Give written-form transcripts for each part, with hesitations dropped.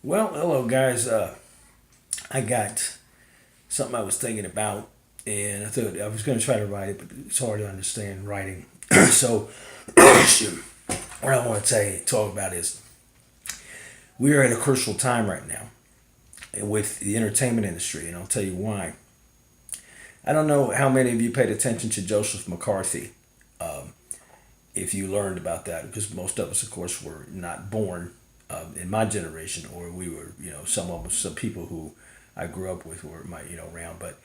Well, hello guys. I got something I was thinking about, and I thought I was going to try to write it, but it's hard to understand writing. So, shoot, what I want to talk about is we are at a crucial time right now with the entertainment industry, and I'll tell you why. I don't know how many of you paid attention to Joseph McCarthy, um, if you learned about that, because most of us, of course, were not born in my generation, or we were, some people who I grew up with were around. But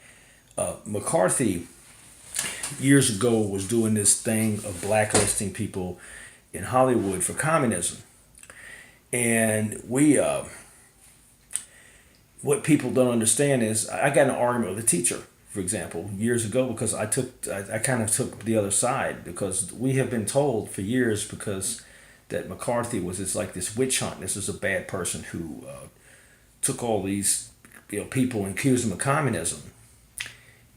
McCarthy years ago was doing this thing of blacklisting people in Hollywood for communism, and what people don't understand is I got in an argument with a teacher, for example, years ago because I kind of took the other side because we have been told for years because that McCarthy was it's like this witch hunt. This is a bad person who took all these people and accused them of communism,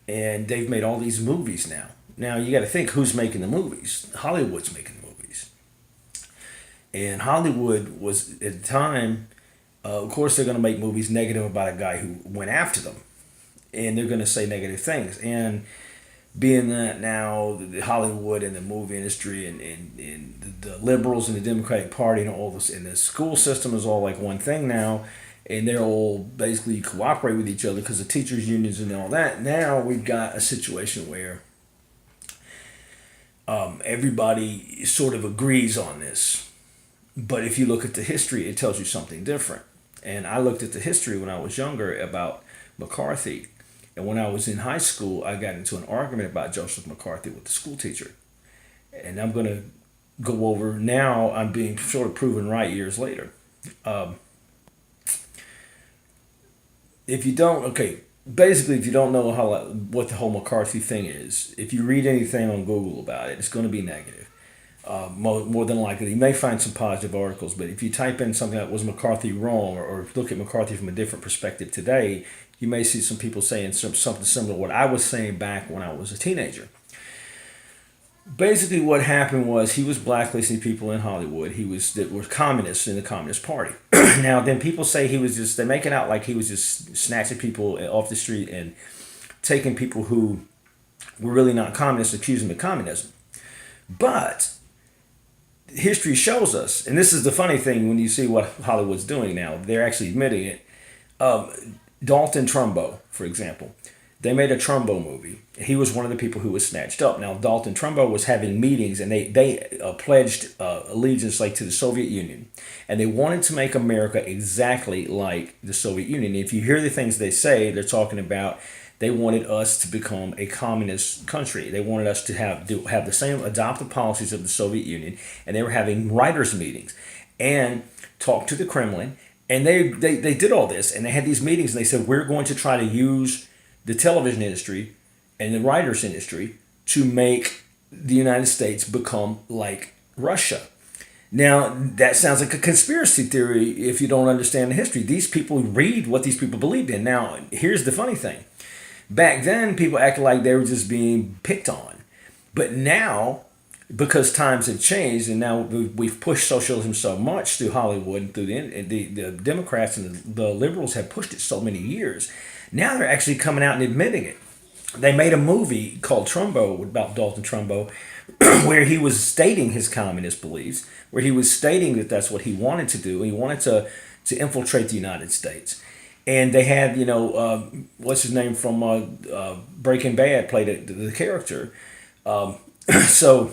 and they've made all these movies now. Now you got to think who's making the movies. Hollywood's making the movies, and Hollywood was at the time. Of course, they're going to make movies negative about a guy who went after them, and they're going to say negative things. And being that now the Hollywood and the movie industry and the liberals and the Democratic Party and all this and the school system is all like one thing now, and they're all basically cooperate with each other because the teachers unions and all that. Now we've got a situation where everybody sort of agrees on this, but if you look at the history, it tells you something different. And I looked at the history when I was younger about McCarthy. And when I was in high school, I got into an argument about Joseph McCarthy with the school teacher. And I'm going to go over now, I'm being sort of proven right years later. Um, if you don't, okay, basically, if you don't know what the whole McCarthy thing is, if you read anything on Google about it, it's going to be negative. More than likely, you may find some positive articles, but if you type in something like was McCarthy wrong, or look at McCarthy from a different perspective today, you may see some people saying something similar to what I was saying back when I was a teenager. Basically, what happened was he was blacklisting people in Hollywood. He was that were communists in the Communist Party. Now, then people say he was just they make it out like he was just snatching people off the street and taking people who were really not communists, accusing them of communism. But history shows us, and this is the funny thing when you see what Hollywood's doing now, they're actually admitting it. Dalton Trumbo, for example, they made a Trumbo movie. He was one of the people who was snatched up. Now, Dalton Trumbo was having meetings, and they pledged allegiance like to the Soviet Union, and they wanted to make America exactly like the Soviet Union. If you hear the things they say, they're talking about they wanted us to become a communist country. They wanted us to have the same adopted policies of the Soviet Union, and they were having writers' meetings and talk to the Kremlin. And they did all this, and they had these meetings, and they said, we're going to try to use the television industry and the writers' industry to make the United States become like Russia. Now, that sounds like a conspiracy theory if you don't understand the history. These people read what these people believed in. Now, here's the funny thing. Back then, people acted like they were just being picked on. But now, because times have changed, and now we've pushed socialism so much through Hollywood and through the Democrats and the liberals have pushed it so many years. Now they're actually coming out and admitting it. They made a movie called Trumbo about Dalton Trumbo, where he was stating his communist beliefs, where he was stating that that's what he wanted to do. He wanted to infiltrate the United States. And they had, what's his name from Breaking Bad played the character. So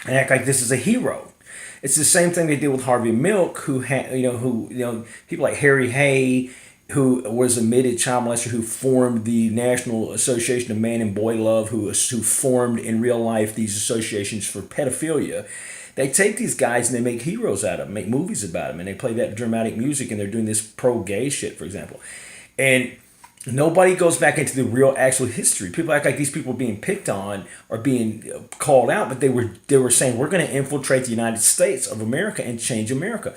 and act like this is a hero. It's the same thing they did with Harvey Milk, who had, people like Harry Hay, who was admitted child molester, who formed the National Association of Man and Boy Love, who formed in real life these associations for pedophilia. They take these guys and they make heroes out of them, make movies about them, and they play that dramatic music, and they're doing this pro-gay shit, for example. And nobody goes back into the real actual history. People act like these people being picked on or being called out, but they were saying we're going to infiltrate the United States of America and change America.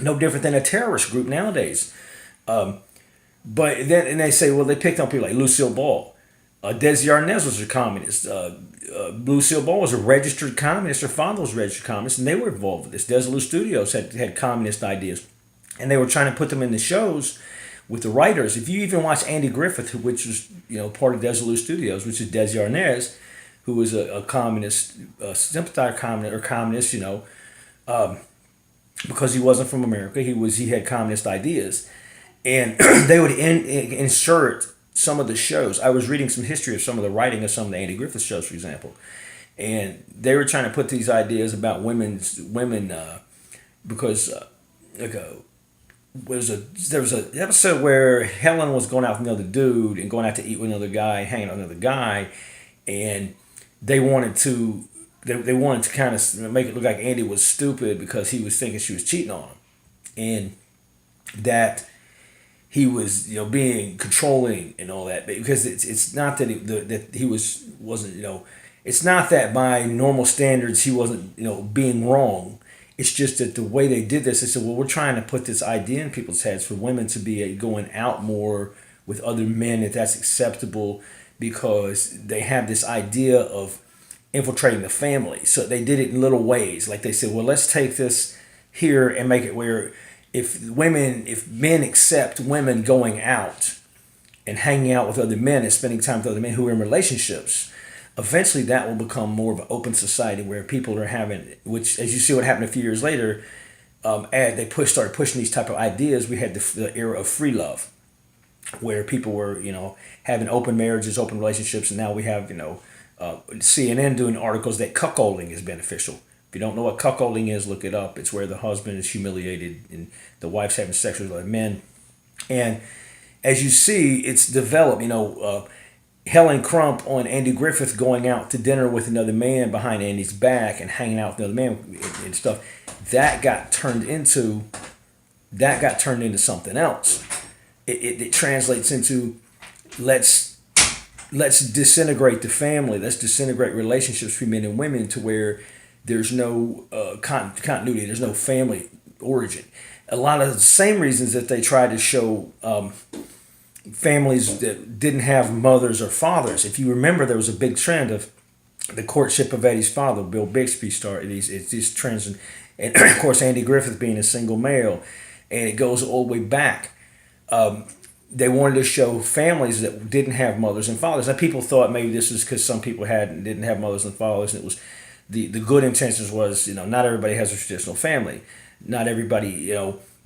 No different than a terrorist group nowadays. But then and they say, well, they picked on people like Lucille Ball. Desi Arnaz was a communist. Lucille Ball was a registered communist. Her father was a registered communist, and they were involved with this. Desilu Studios had communist ideas. and they were trying to put them in the shows with the writers. If you even watch Andy Griffith, which was part of Desilu Studios, which is Des Arnaz, who was a communist, a sympathizer communist or communist, because he wasn't from America, he had communist ideas, and they would insert some of the shows. I was reading some history of some of the writing of some of the Andy Griffith shows, for example, and they were trying to put these ideas about women because like there was an episode where Helen was going out with another dude and going out to eat with another guy, hanging out with another guy, and they wanted to kind of make it look like Andy was stupid because he was thinking she was cheating on him, and that he was being controlling and all that, because it's not that he wasn't it's not that by normal standards he wasn't being wrong. It's just that the way they did this, they said, well, we're trying to put this idea in people's heads for women to be going out more with other men, if that's acceptable, because they have this idea of infiltrating the family. So they did it in little ways. Like they said, well, let's take this here and make it where if men accept women going out and hanging out with other men and spending time with other men who are in relationships, eventually that will become more of an open society where people are having, which, as you see what happened a few years later, as they started pushing these type of ideas, we had the era of free love, where people were, having open marriages, open relationships, and now we have, CNN doing articles that cuckolding is beneficial. If you don't know what cuckolding is, look it up. It's where the husband is humiliated and the wife's having sex with other men. And as you see, it's developed, Helen Crump on Andy Griffith going out to dinner with another man behind Andy's back and hanging out with another man and stuff. That got turned into something else. It translates into let's disintegrate the family. Let's disintegrate relationships between men and women to where there's no continuity. There's no family origin. A lot of the same reasons that they tried to show families that didn't have mothers or fathers. If you remember, there was a big trend of the courtship of Eddie's father. Bill Bixby started these trends, and of course Andy Griffith being a single male, and it goes all the way back. They wanted to show families that didn't have mothers and fathers. Now people thought maybe this was because some people didn't have mothers and fathers, and it was the good intentions was not everybody has a traditional family. Not everybody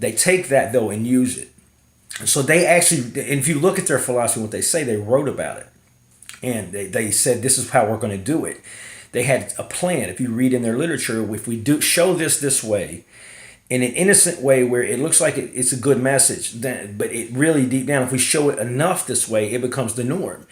they take that though and use it. So they actually, and if you look at their philosophy, what they say, they wrote about it. And they said, this is how we're going to do it. They had a plan. If you read in their literature, if we do show this way, in an innocent way where it looks like it's a good message, but it really deep down, if we show it enough this way, it becomes the norm.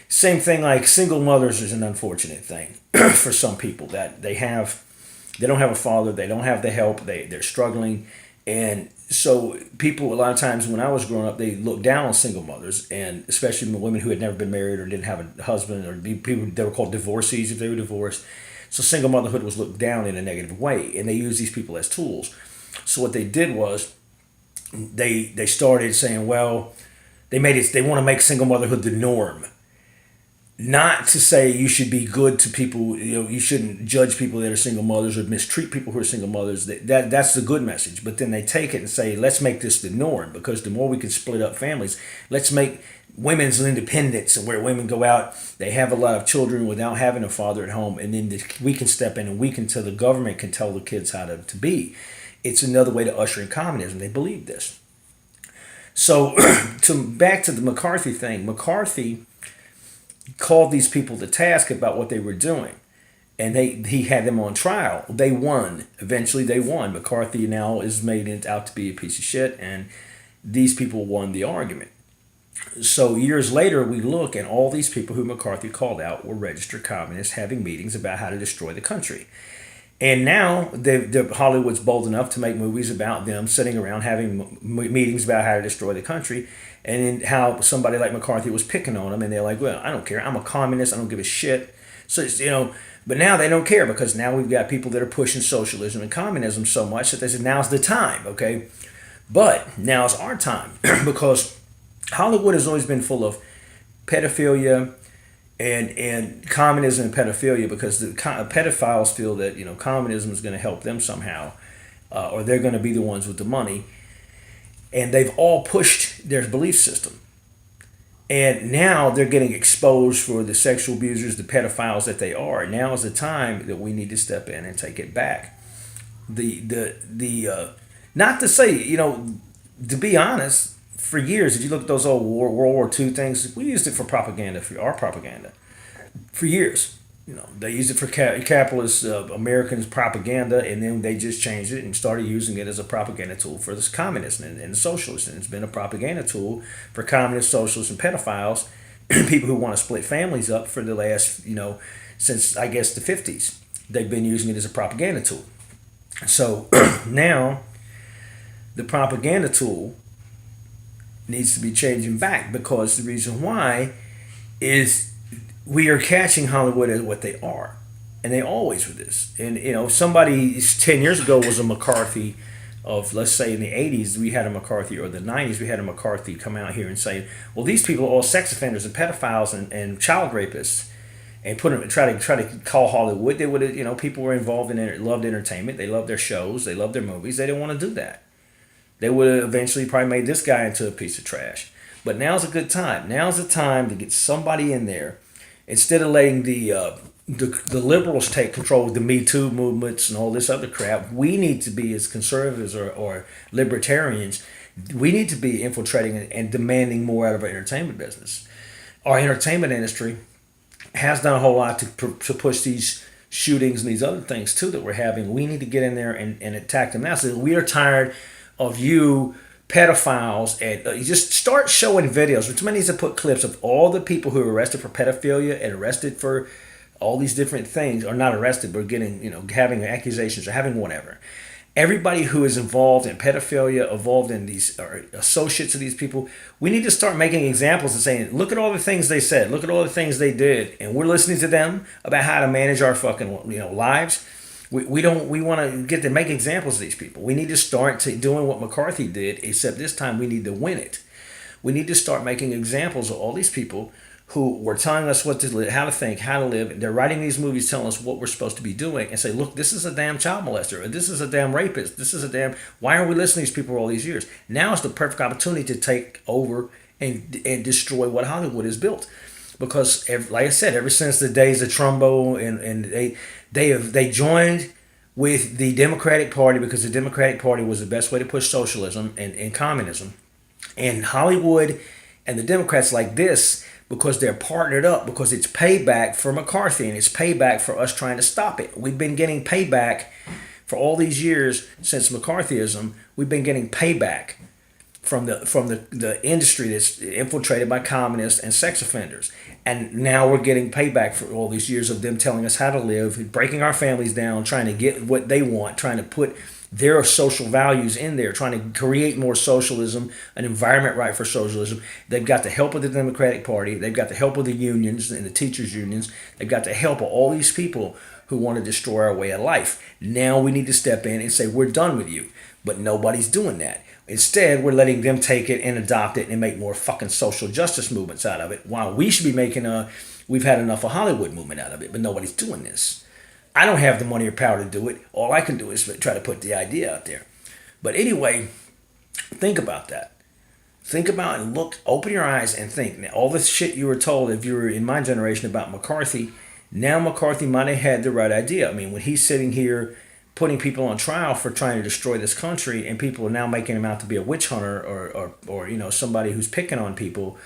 Same thing like single mothers is an unfortunate thing for some people that they don't have a father, they don't have the help, they're struggling. And so people, a lot of times when I was growing up, they looked down on single mothers, and especially women who had never been married or didn't have a husband, or people, they were called divorcees if they were divorced. So single motherhood was looked down in a negative way, and they used these people as tools. So what they did was they started saying, well, they want to make single motherhood the norm. Not to say you should be good to people, you shouldn't judge people that are single mothers or mistreat people who are single mothers. That's the good message. But then they take it and say, let's make this the norm, because the more we can split up families, let's make women's independence, and where women go out, they have a lot of children without having a father at home, and then we can step in and we can tell the government can tell the kids how to be. It's another way to usher in communism. They believe this. So back to the McCarthy thing. McCarthy called these people to task about what they were doing, and he had them on trial. They won. Eventually they won. McCarthy now is made out to be a piece of shit, and these people won the argument. So years later we look, and all these people who McCarthy called out were registered communists having meetings about how to destroy the country. And now Hollywood's bold enough to make movies about them sitting around having meetings about how to destroy the country, and how somebody like McCarthy was picking on them, and they're like, well, I don't care. I'm a communist. I don't give a shit. So, but now they don't care, because now we've got people that are pushing socialism and communism so much that they said, now's the time, okay? But now's our time, because Hollywood has always been full of pedophilia and communism and pedophilia, because the pedophiles feel that communism is going to help them somehow, or they're going to be the ones with the money. and they've all pushed their belief system. And now they're getting exposed for the sexual abusers, the pedophiles that they are. Now is the time that we need to step in and take it back. Not to say, to be honest, for years, if you look at those old World War II things, we used it for propaganda, for our propaganda, for years. They used it for capitalist Americans propaganda, and then they just changed it and started using it as a propaganda tool for the communists and the socialists. And it's been a propaganda tool for communists, socialists, and pedophiles, people who want to split families up for the last, since I guess the 50s. They've been using it as a propaganda tool. So now the propaganda tool needs to be changing back, because the reason why is we are catching Hollywood as what they are, and they always were this. And somebody 10 years ago was a McCarthy of, let's say in the 80s we had a McCarthy, or the 90s we had a McCarthy come out here and say, well, these people are all sex offenders and pedophiles and child rapists, and put them try to call Hollywood. They would have, people were involved in it, loved entertainment, they loved their shows, they loved their movies. They didn't want to do that. They would have eventually probably made this guy into a piece of trash. But now's a good time. Now's the time to get somebody in there. Instead of letting the liberals take control of the Me Too movements and all this other crap, we need to be, as conservatives or libertarians, we need to be infiltrating and demanding more out of our entertainment business. Our entertainment industry has done a whole lot to push these shootings and these other things too that we're having. We need to get in there and attack them now. So we are tired of you pedophiles, and you just start showing videos. Which needs to put clips of all the people who are arrested for pedophilia and arrested for all these different things, or not arrested, but getting, having accusations or having whatever. Everybody who is involved in pedophilia, involved in these, or associates of these people, we need to start making examples and saying, look at all the things they said, look at all the things they did, and we're listening to them about how to manage our fucking lives. We want to get to make examples of these people. We need to start doing what McCarthy did, except this time we need to win it. We need to start making examples of all these people who were telling us what to live, how to think, how to live. They're writing these movies telling us what we're supposed to be doing, and say, look, this is a damn child molester, or this is a damn rapist, this is a damn, why are we listening to these people all these years? Now is the perfect opportunity to take over and destroy what Hollywood has built. Because, like I said, ever since the days of Trumbo, and they joined with the Democratic Party, because the Democratic Party was the best way to push socialism and communism. And Hollywood and the Democrats like this, because they're partnered up, because it's payback for McCarthy and it's payback for us trying to stop it. We've been getting payback for all these years since McCarthyism. We've been getting payback from the industry that's infiltrated by communists and sex offenders. And now we're getting payback for all these years of them telling us how to live, breaking our families down, trying to get what they want, trying to put their social values in there, trying to create more socialism, an environment right for socialism. They've got the help of the Democratic Party. They've got the help of the unions and the teachers' unions. They've got the help of all these people who want to destroy our way of life. Now we need to step in and say, we're done with you. But nobody's doing that. Instead, we're letting them take it and adopt it and make more fucking social justice movements out of it, while we should be making we've had enough of Hollywood movement out of it, but nobody's doing this. I don't have the money or power to do it. All I can do is try to put the idea out there. But anyway, think about that. Think about and look, open your eyes and think. Now, all this shit you were told, if you were in my generation, about McCarthy, now McCarthy might have had the right idea. I mean, when he's sitting here putting people on trial for trying to destroy this country, and people are now making him out to be a witch hunter or somebody who's picking on people.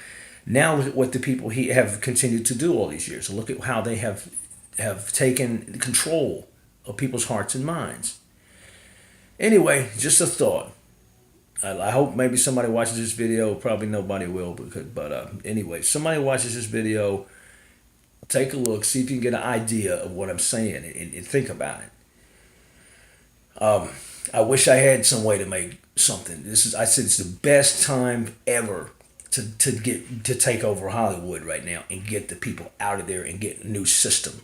Now what the people he have continued to do all these years. So look at how they have taken control of people's hearts and minds. Anyway, just a thought. I hope maybe somebody watches this video. Probably nobody will, but anyway, somebody watches this video, take a look, see if you can get an idea of what I'm saying, and think about it. I wish I had some way to make something. I said it's the best time ever to take over Hollywood right now and get the people out of there and get a new system.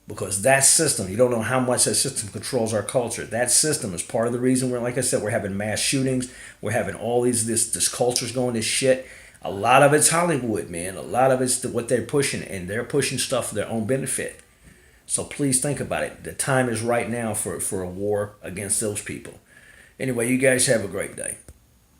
Because that system, you don't know how much that system controls our culture. That system is part of the reason like I said, we're having mass shootings. We're having all this culture's going to shit. A lot of it's Hollywood, man. A lot of it's what they're pushing, and they're pushing stuff for their own benefit. So please think about it. The time is right now for a war against those people. Anyway, you guys have a great day.